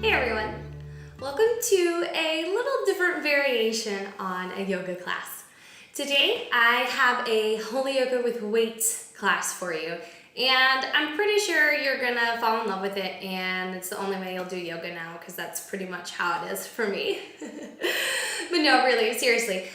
Hey everyone! Welcome to a little different variation on a yoga class. Today I have a Holy Yoga with Weights class for you, and I'm pretty sure you're gonna fall in love with it, and it's the only way you'll do yoga now because that's pretty much how it is for me. But no, really, seriously.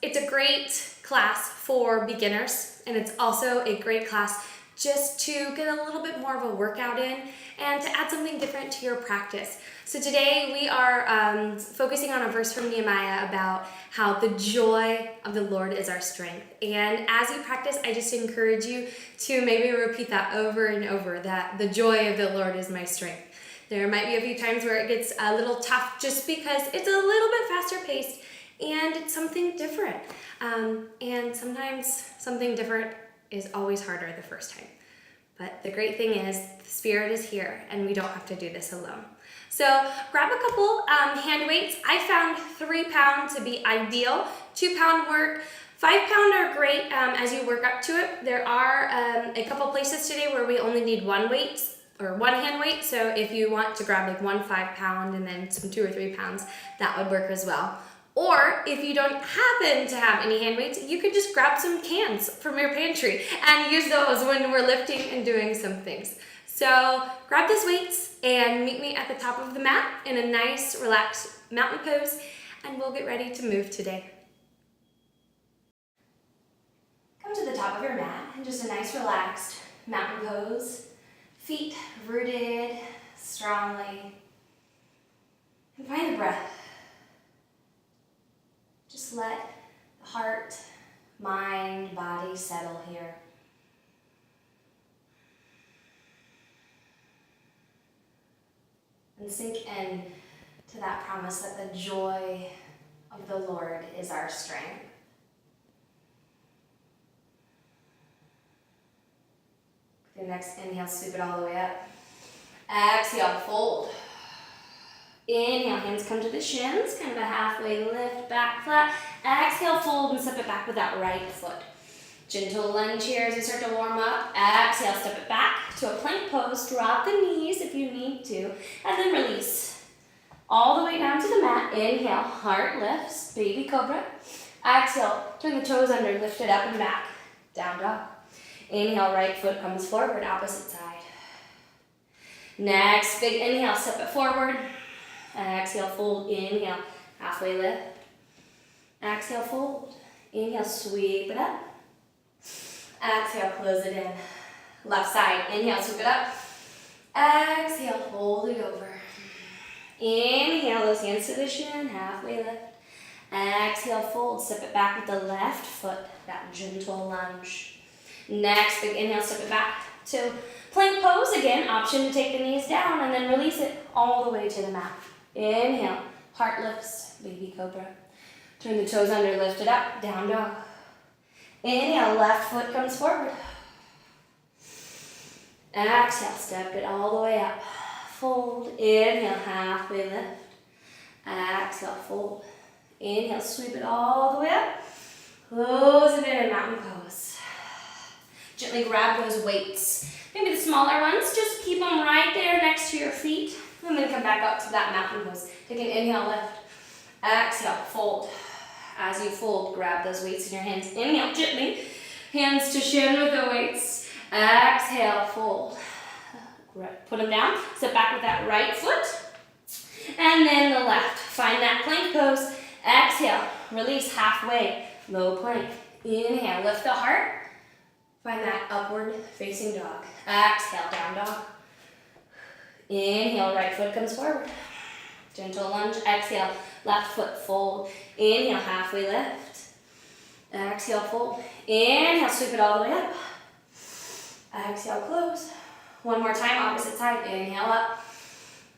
It's a great class for beginners, and it's also a great class just to get a little bit more of a workout in and to add something different to your practice. So today we are focusing on a verse from Nehemiah about how the joy of the Lord is our strength. And as you practice, I just encourage you to maybe repeat that over and over, that the joy of the Lord is my strength. There might be a few times where it gets a little tough just because it's a little bit faster paced and it's something different. And sometimes something different is always harder the first time. But the great thing is the Spirit is here and we don't have to do this alone. So grab a couple hand weights. I found 3 pound to be ideal. 2 pound work. 5 pound are great as you work up to it. There are a couple places today where we only need 1 weight or 1 hand weight. So if you want to grab like 1 5 pound and then some 2 or 3 pounds, that would work as well. Or if you don't happen to have any hand weights, you could just grab some cans from your pantry and use those when we're lifting and doing some things. So grab those weights and meet me at the top of the mat in a nice, relaxed mountain pose, and we'll get ready to move today. Come to the top of your mat in just a nice, relaxed mountain pose. Feet rooted strongly. And find the breath. Just let the heart, mind, body settle here. And sink in to that promise that the joy of the Lord is our strength. With your next inhale, sweep it all the way up. Exhale, fold. Inhale, hands come to the shins, kind of a halfway lift, back flat. Exhale, fold and step it back with that right foot. Gentle lunge here as you start to warm up. Exhale, step it back to a plank pose. Drop the knees if you need to, and then release. All the way down to the mat. Inhale, heart lifts, baby cobra. Exhale, turn the toes under, lift it up and back. Down dog. Inhale, right foot comes forward, opposite side. Next, big inhale, step it forward. Exhale, fold, inhale, halfway lift. Exhale, fold. Inhale, sweep it up. Exhale, close it in. Left side, inhale, sweep it up. Exhale, fold it over. Inhale, those hands to the shin, halfway lift. Exhale, fold, step it back with the left foot, that gentle lunge. Next, big inhale, step it back to plank pose again. Option to take the knees down and then release it all the way to the mat. Inhale, heart lifts, baby cobra. Turn the toes under, lift it up, down dog. Inhale, left foot comes forward. Exhale, step it all the way up. Fold, inhale, halfway lift. Exhale, fold. Inhale, sweep it all the way up. Close it in, mountain pose. Gently grab those weights. Maybe the smaller ones, just keep them right there next to your feet. And then come back up to that mountain pose. Take an inhale, lift. Exhale, fold. As you fold, grab those weights in your hands. Inhale, gently. Hands to shin with the weights. Exhale, fold. Put them down. Step back with that right foot. And then the left. Find that plank pose. Exhale, release halfway. Low plank. Inhale, lift the heart. Find that upward facing dog. Exhale, down dog. Inhale, right foot comes forward. Gentle lunge. Exhale, left foot fold. Inhale, halfway lift. Exhale, fold. Inhale, sweep it all the way up. Exhale, close. One more time, opposite side. Inhale up.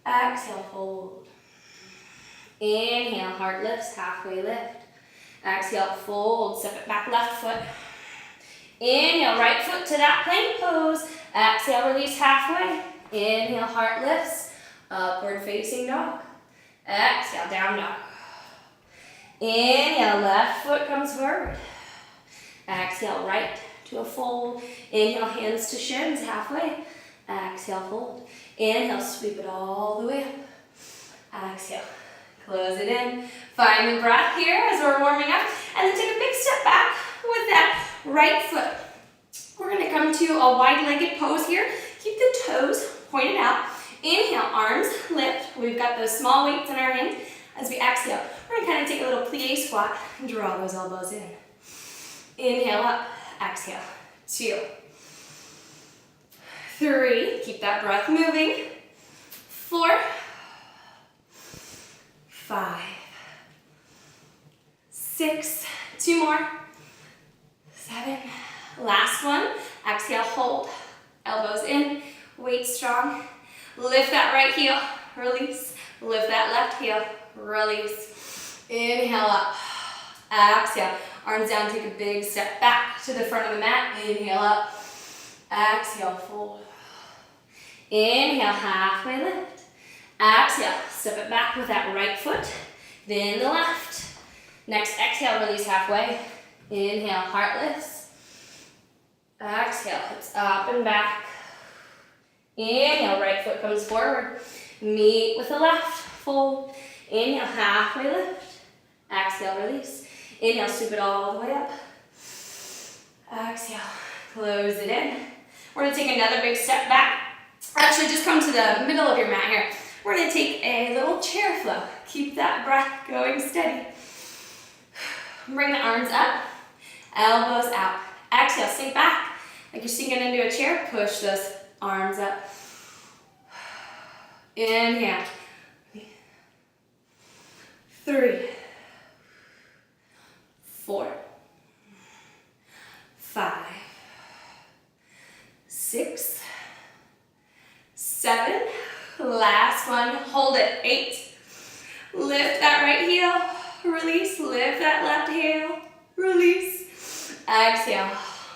Exhale, fold. Inhale, heart lifts, halfway lift. Exhale, fold. Step it back, left foot. Inhale, right foot to that plank pose. Exhale, release halfway. Inhale, heart lifts, upward facing dog. Exhale, down dog. Inhale, left foot comes forward. Exhale, right to a fold. Inhale, hands to shins, halfway. Exhale, fold. Inhale, sweep it all the way up. Exhale, close it in. Find the breath here as we're warming up. And then take a big step back with that right foot. We're gonna come to a wide-legged pose here. Keep the toes pointed out. Inhale, arms lift. We've got those small weights in our hands. As we exhale, we're gonna kind of take a little plie squat and draw those elbows in. Inhale up, exhale. 2, 3, keep that breath moving. 4, 5, 6, 2 more. 7, last one. Exhale, hold. Elbows in, weight strong. Lift that right heel, release. Lift that left heel, release. Inhale up, exhale. Arms down, take a big step back to the front of the mat. Inhale up, exhale, fold. Inhale, halfway lift. Exhale, step it back with that right foot, then the left. Next exhale, release halfway. Inhale, heart lifts. Exhale, hips up and back. Inhale, right foot comes forward. Meet with the left, fold. Inhale, halfway lift. Exhale, release. Inhale, sweep it all the way up. Exhale, close it in. We're gonna take another big step back. Actually, just come to the middle of your mat here. We're gonna take a little chair flow. Keep that breath going steady. Bring the arms up, elbows out. Exhale, sink back. Like you're sinking into a chair, push those arms up. Inhale. 3, 4, 5, 6, 7. Last one, hold it. 8. Lift that right heel, release. Lift that left heel, release. Exhale,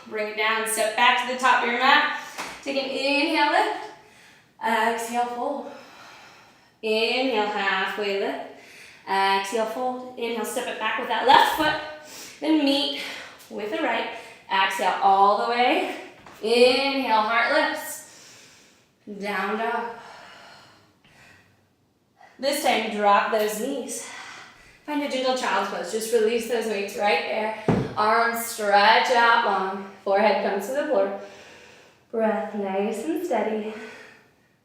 bring it down, step back to the top of your mat. Take an inhale, lift. Exhale, fold. Inhale, halfway lift. Exhale, fold. Inhale, step it back with that left foot. Then meet with the right. Exhale all the way. Inhale, heart lifts. Down dog. This time, drop those knees. Find a gentle child's pose. Just release those weights right there. Arms stretch out long. Forehead comes to the floor. Breath nice and steady.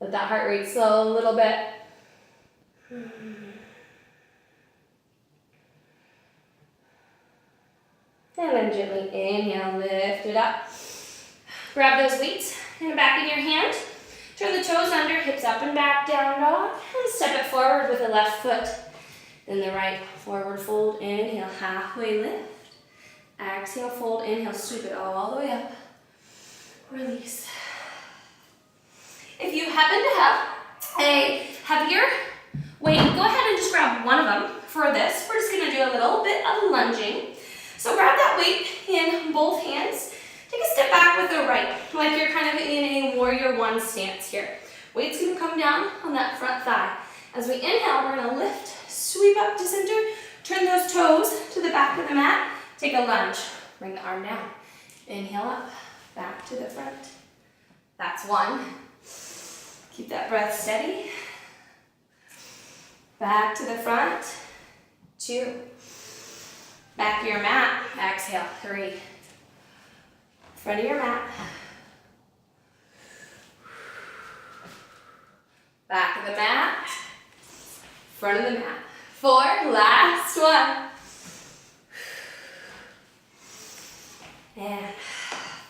Let that heart rate slow a little bit. And then gently inhale, lift it up. Grab those weights in the back of your hand. Turn the toes under, hips up and back, down dog. And step it forward with the left foot. Then the right, forward fold, inhale, halfway lift. Exhale, fold, inhale, sweep it all the way up. Release. If you happen to have a heavier weight, go ahead and just grab one of them. For this, we're just gonna do a little bit of lunging. So grab that weight in both hands. Take a step back with the right, like you're kind of in a warrior one stance here. Weight's gonna come down on that front thigh. As we inhale, we're gonna lift, sweep up to center, turn those toes to the back of the mat, take a lunge, bring the arm down. Inhale up, back to the front. That's 1. Keep that breath steady. Back to the front. 2. Back of your mat. Exhale. 3. Front of your mat. Back of the mat. Front of the mat. 4. Last one. And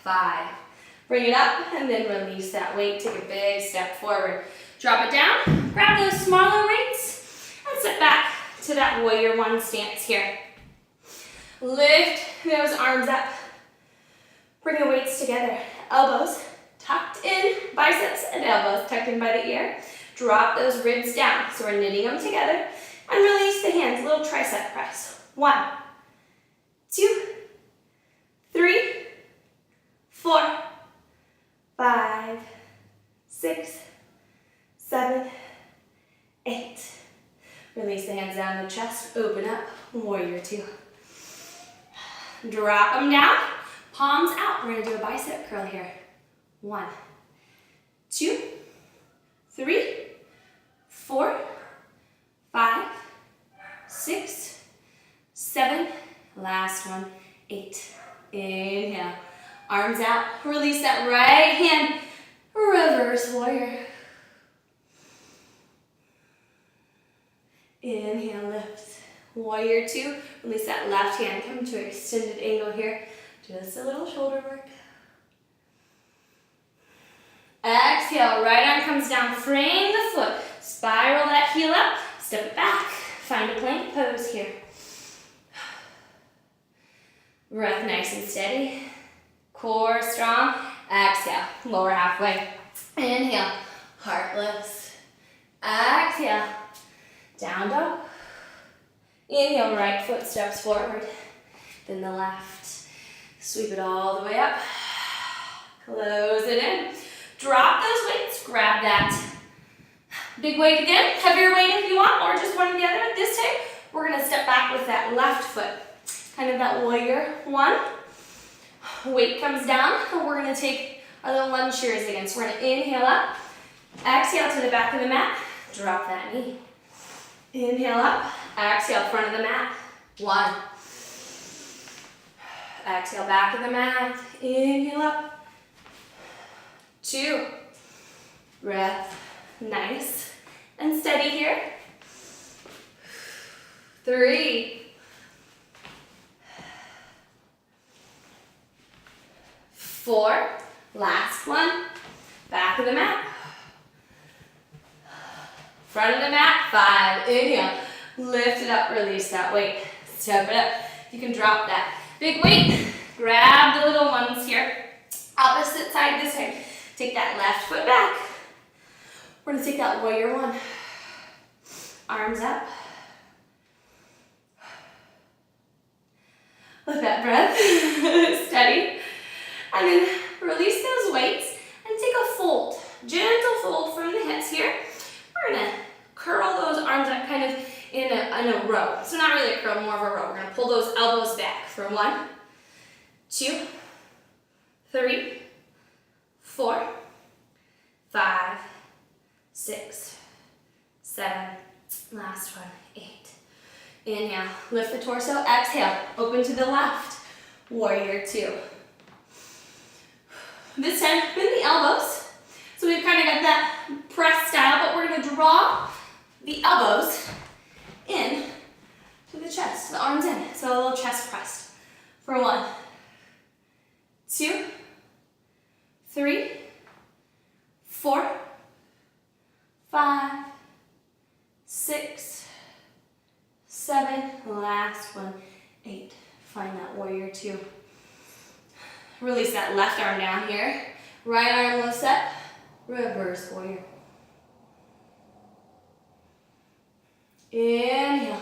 5. Bring it up and then release that weight. Take a big step forward. Drop it down. Grab those smaller weights and step back to that warrior one stance here. Lift those arms up. Bring the weights together. Elbows tucked in, biceps and elbows tucked in by the ear. Drop those ribs down. So we're knitting them together. And release the hands, little tricep press. 1, 2, 3, 4, 5, 6, 7, 8. Release the hands down the chest, open up, warrior 2. Drop them down, palms out. We're gonna do a bicep curl here. 1, 2, Inhale. Arms out. Release that right hand. Reverse warrior. Inhale, lift. Warrior two. Release that left hand. Come to an extended angle here. Just a little shoulder work. Exhale, right arm comes down. Frame the foot. Spiral that heel up. Step it back. Find a plank pose here. Breath nice and steady. Core strong. Exhale, lower halfway. Inhale, heart lifts. Exhale, down dog. Inhale, right foot steps forward. Then the left. Sweep it all the way up. Close it in. Drop those weights. Grab that big weight again. Heavier weight if you want, or just one or the other. This time, we're going to step back with that left foot. Kind of that warrior one. Weight comes down, and we're going to take our little lunge shears again. So we're going to inhale up. Exhale to the back of the mat. Drop that knee. Inhale up. Exhale, front of the mat. 1. Exhale, back of the mat. Inhale up. 2. Breath. Nice and steady here. 3. 4. Last one. Back of the mat. Front of the mat. 5. Inhale. Lift it up. Release that weight. Step it up. You can drop that big weight. Grab the little ones here. Opposite side this time. Take that left foot back. We're going to take that warrior one. Arms up. Let that breath steady. And then release those weights and take a fold. Gentle fold from the hips here. We're going to curl those arms up kind of in a row. So not really a curl, more of a row. We're going to pull those elbows back for 1, 2, 3, 4, 5, 6, 7, last one, 8. Inhale, lift the torso, exhale, open to the left, warrior 2. This time, bend the elbows. So we've kind of got that press style, but we're going to draw the elbows in to the chest, the arms in. So a little chest press for 1, 2, 3, 4, 5, 6, 7, last one, 8. Find that warrior 2. Release that left arm down here. Right arm lifts up, reverse warrior. Inhale.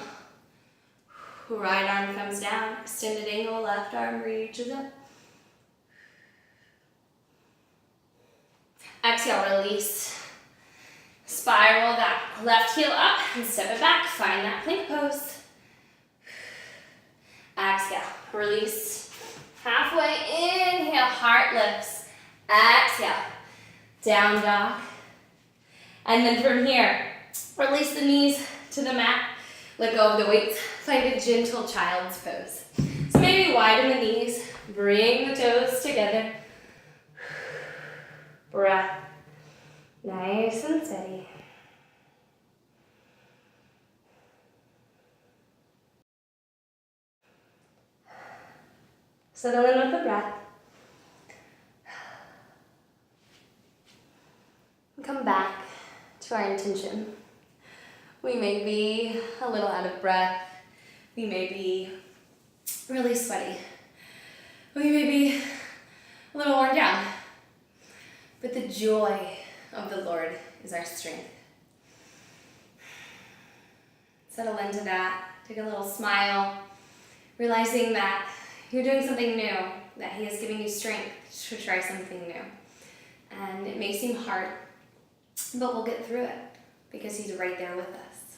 Right arm comes down, extended angle, left arm reaches up. Exhale, release. Spiral that left heel up and step it back. Find that plank pose. Exhale, release. Halfway, inhale, heart lifts. Exhale, down dog. And then from here, release the knees to the mat. Let go of the weights. Find a gentle child's pose. So maybe widen the knees. Bring the toes together. Breath. Nice and steady. Settle in with the breath. Come back to our intention. We may be a little out of breath. We may be really sweaty. We may be a little worn down. But the joy of the Lord is our strength. Settle into that. Take a little smile, realizing that you're doing something new, that He is giving you strength to try something new. And it may seem hard, but we'll get through it because He's right there with us.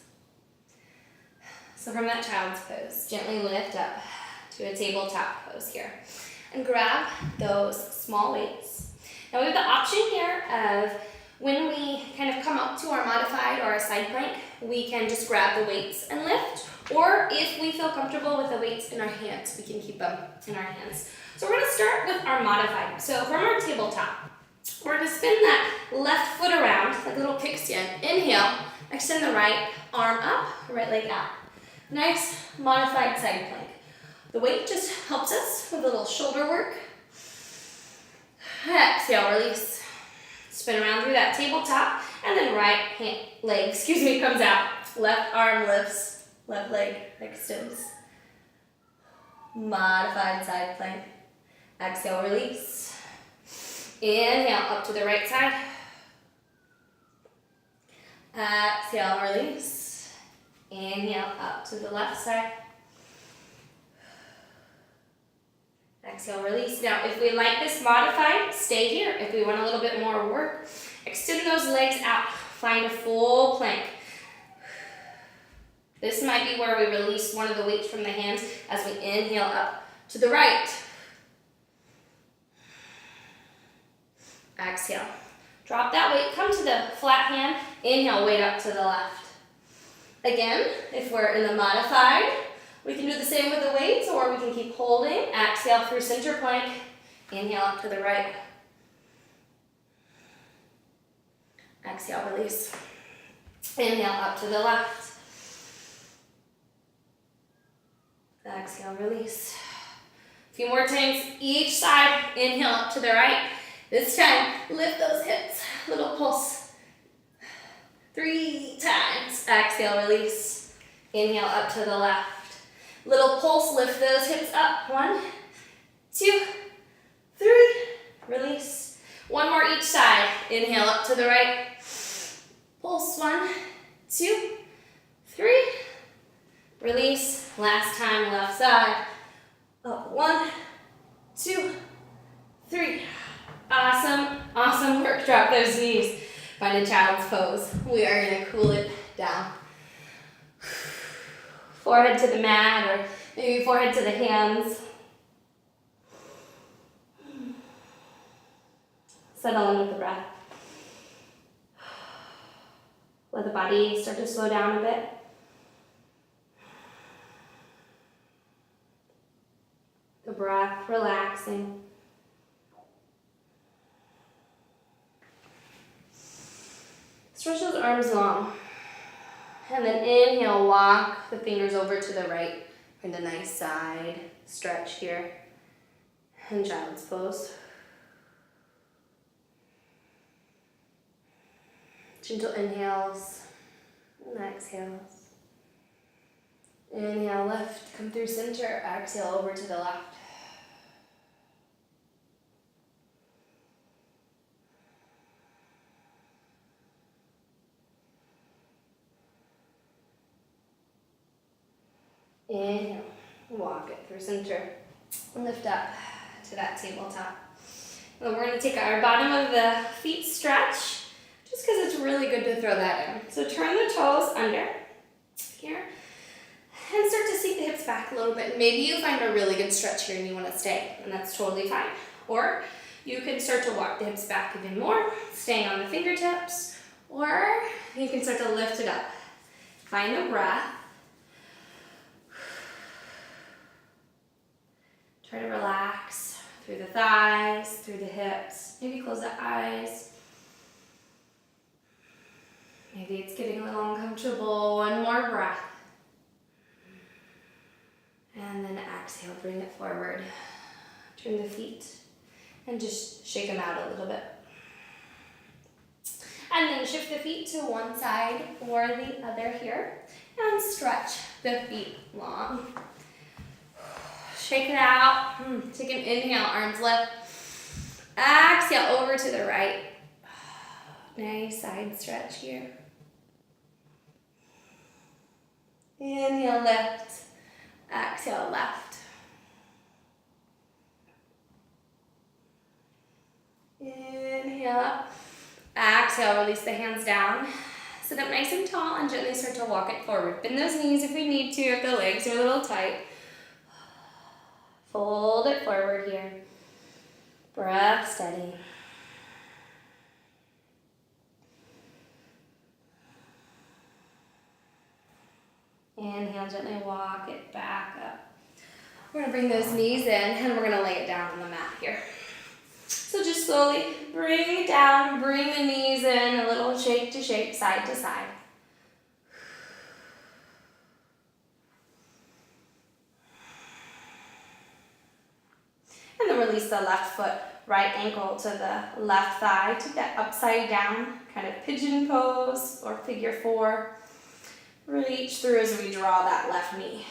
So from that child's pose, gently lift up to a tabletop pose here. And grab those small weights. Now we have the option here of When we kind of come up to our modified or our side plank, we can just grab the weights and lift, or if we feel comfortable with the weights in our hands, we can keep them in our hands. So we're gonna start with our modified. So from our tabletop, we're gonna spin that left foot around, like a little kickstand. Inhale, extend the right arm up, right leg out. Nice modified side plank. The weight just helps us with a little shoulder work. Exhale, release. Spin around through that tabletop, and then right leg comes out. Left arm lifts, left leg extends. Modified side plank. Exhale, release. Inhale, up to the right side. Exhale, release. Inhale, up to the left side. Exhale, release. Now, if we like this modified, stay here. If we want a little bit more work, extend those legs out. Find a full plank. This might be where we release one of the weights from the hands as we inhale up to the right. Exhale. Drop that weight, come to the flat hand, inhale, weight up to the left. Again, if we're in the modified, we can do the same with the weights, or we can keep holding. Exhale through center plank, inhale up to the right. Exhale, release. Inhale up to the left. Exhale, release. A few more times each side, inhale up to the right. This time, lift those hips, little pulse. 3 times. Exhale, release. Inhale up to the left. Little pulse, lift those hips up. 1, 2, 3. Release. One more each side. Inhale up to the right. Pulse. 1, 2, 3. Release. Last time, left side. Up. 1, 2, 3. Awesome, awesome work. Drop those knees. Find a child's pose. We are gonna cool it down. Forehead to the mat, or maybe forehead to the hands. Settle in with the breath. Let the body start to slow down a bit. The breath relaxing. Stretch those arms long. And then inhale, walk the fingers over to the right. Find a nice side stretch here. And child's pose. Gentle inhales and exhales. Inhale, lift, come through center. Exhale, over to the left. Inhale, walk it through center. Lift up to that tabletop. And we're going to take our bottom of the feet stretch, just because it's really good to throw that in. So turn the toes under here and start to sink the hips back a little bit. Maybe you find a really good stretch here and you want to stay, and that's totally fine. Or you can start to walk the hips back even more, staying on the fingertips, or you can start to lift it up. Find a breath. Try to relax through the thighs, through the hips. Maybe close the eyes. Maybe it's getting a little uncomfortable. One more breath. And then exhale, bring it forward. Turn the feet and just shake them out a little bit. And then shift the feet to one side or the other here. And stretch the feet long. Shake it out. Take an inhale, arms lift. Exhale, over to the right. Nice side stretch here. Inhale, lift. Exhale, left. Inhale up. Exhale, release the hands down. Sit up nice and tall and gently start to walk it forward. Bend those knees if we need to, if the legs are a little tight. Fold it forward here. Breath steady. and gently walk it back up. We're gonna bring those knees in and we're gonna lay it down on the mat here. So just slowly bring it down, bring the knees in, a little shake to shake, side to side. And then release the left foot, right ankle to the left thigh. Take that upside down, kind of pigeon pose or figure four. Reach through as we draw that left knee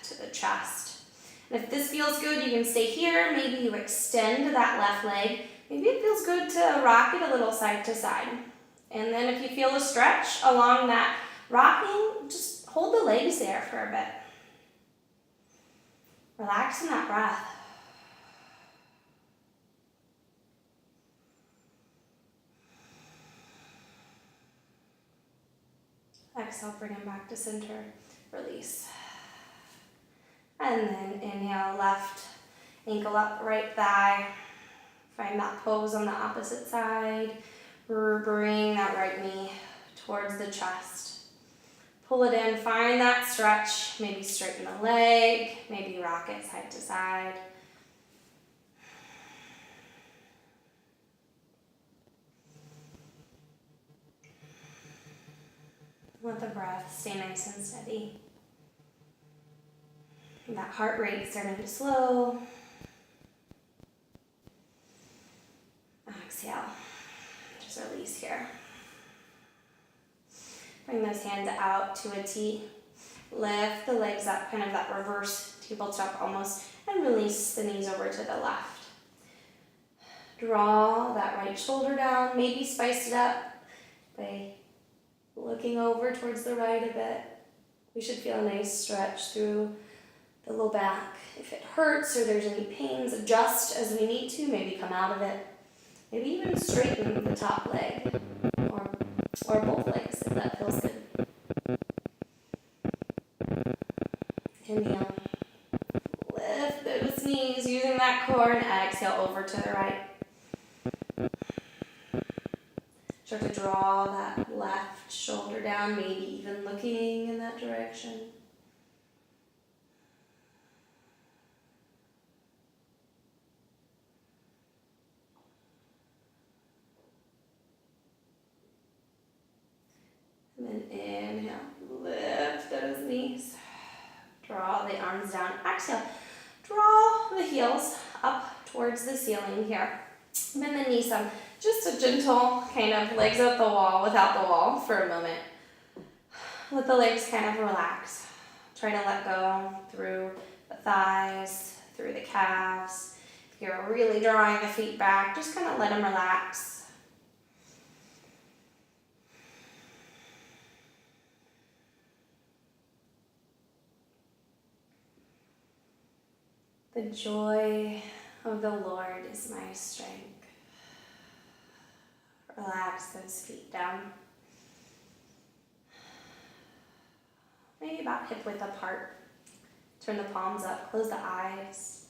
to the chest. And if this feels good, you can stay here. Maybe you extend that left leg. Maybe it feels good to rock it a little side to side. And then if you feel a stretch along that rocking, just hold the legs there for a bit. Relax in that breath. Exhale, bring it back to center, release. And then inhale, left ankle up, right thigh. Find that pose on the opposite side. Bring that right knee towards the chest. Pull it in, find that stretch. Maybe straighten the leg, maybe rock it side to side. Let the breath stay nice and steady. And that heart rate starting to slow. Exhale. Just release here. Bring those hands out to a T. Lift the legs up, kind of that reverse tabletop almost, and release the knees over to the left. Draw that right shoulder down. Maybe spice it up by looking over towards the right a bit. We should feel a nice stretch through the low back. If it hurts or there's any pains, adjust as we need to. Maybe come out of it. Maybe even straighten the top leg or both legs if that feels good. Inhale. Lift those knees using that core and exhale over to the right. Start to draw that left shoulder down, maybe even looking in that direction. And then inhale, lift those knees. Draw the arms down. Exhale, draw the heels up towards the ceiling here. Bend the knees up. Just a gentle kind of legs at the wall without the wall for a moment. Let the legs kind of relax. Try to let go through the thighs, through the calves. If you're really drawing the feet back, just kind of let them relax. The joy of the Lord is my strength. Relax those feet down. Maybe about hip width apart. Turn the palms up, close the eyes.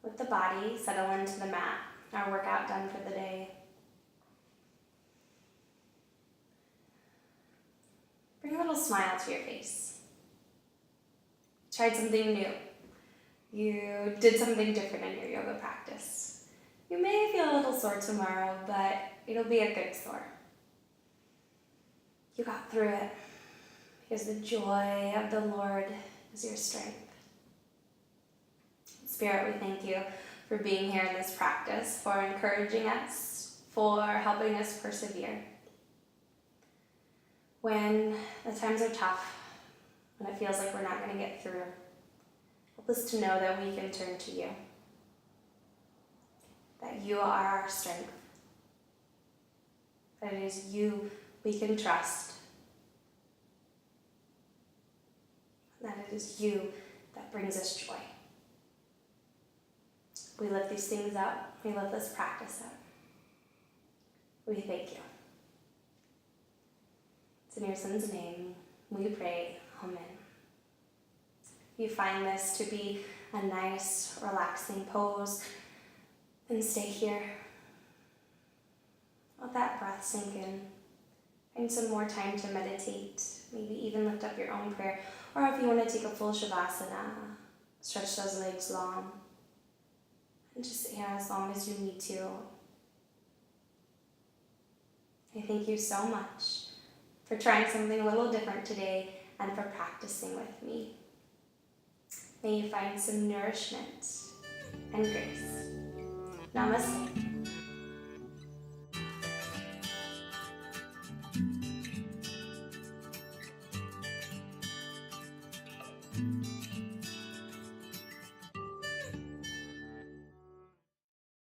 Let the body settle into the mat. Our workout done for the day. Bring a little smile to your face. Tried something new. You did something different in your yoga practice. You may feel a little sore tomorrow, but it'll be a good sore. You got through it because the joy of the Lord is your strength. Spirit, we thank you for being here in this practice, for encouraging us, for helping us persevere. When the times are tough, when it feels like we're not going to get through, help us to know that we can turn to you, that you are our strength, that it is you we can trust, that it is you that brings us joy. We lift these things up. We lift this practice up. We thank you. It's in your Son's name we pray. Amen. If you find this to be a nice, relaxing pose, and stay here. Let that breath sink in. Find some more time to meditate, maybe even lift up your own prayer, or if you want to take a full Shavasana, stretch those legs long, and just stay here as long as you need to. I thank you so much for trying something a little different today and for practicing with me. May you find some nourishment and grace. Namaste.